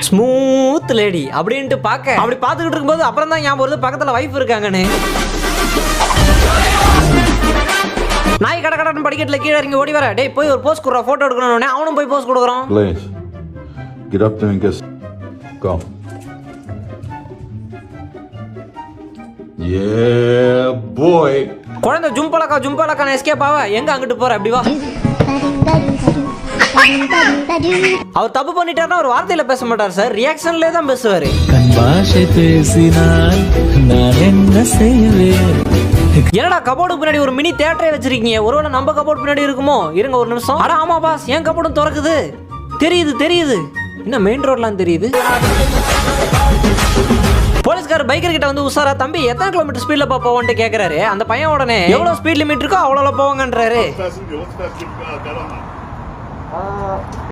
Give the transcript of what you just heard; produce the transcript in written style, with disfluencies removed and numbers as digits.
Smooth lady அப்படின்ட்டு பார்க்க அப்படி பார்த்துக்கிட்டு இருக்கும்போது அப்புறம் தான் ஞாபகம் வருது பக்கத்தில் வைஃப் இருக்காங்கன்னு. நாய் கடை கடன் படிக்கட்டில் கீழே இறங்கி ஓடி வர, டேய் போய் ஒரு போஸ்ட் கொடுறா, ஃபோட்டோ எடுக்கணும்னே அவனும் போய் போஸ்ட் கொடுக்குறான். Please, get up there and get... Go. Yeah, boy. குழந்தை ஜும்பலக்கான எஸ்கேப் ஆவ, எங்க அங்கிட்டு போற அப்படி வா. அவர் தப்பு பண்ணிட்டாருன்னா ஒரு வார்த்தையில பேச மாட்டார் சார், ரியாக்ஷன்ல தான் பேசுவாரு. கண் பாஷை பேசினால் நான் என்ன செய்வேன்? என்னடா கபோர்டு பின்னாடி ஒரு மினி தியேட்டரே வச்சிருக்கீங்க, ஒருவேளை நம்ம கபோர்டு பின்னாடி இருக்குமோ? இருங்க ஒரு நிமிஷம். அட ஆமா பாஸ், என் கபோர்டும் திறக்குது. தெரியுது என்ன மெயின் ரோட்லாம் தெரியுது. போலீஸ்கார் பைக்கர் கிட்ட வந்து உசாரா, தம்பி எத்தனை கிலோமீட்டர் ஸ்பீட்ல போவோன்ட்டு கேக்குறாரு. அந்த பையன் உடனே எவ்வளவு ஸ்பீட் லிமிட் இருக்கோ அவ்வளவு போவாங்கன்றாரு.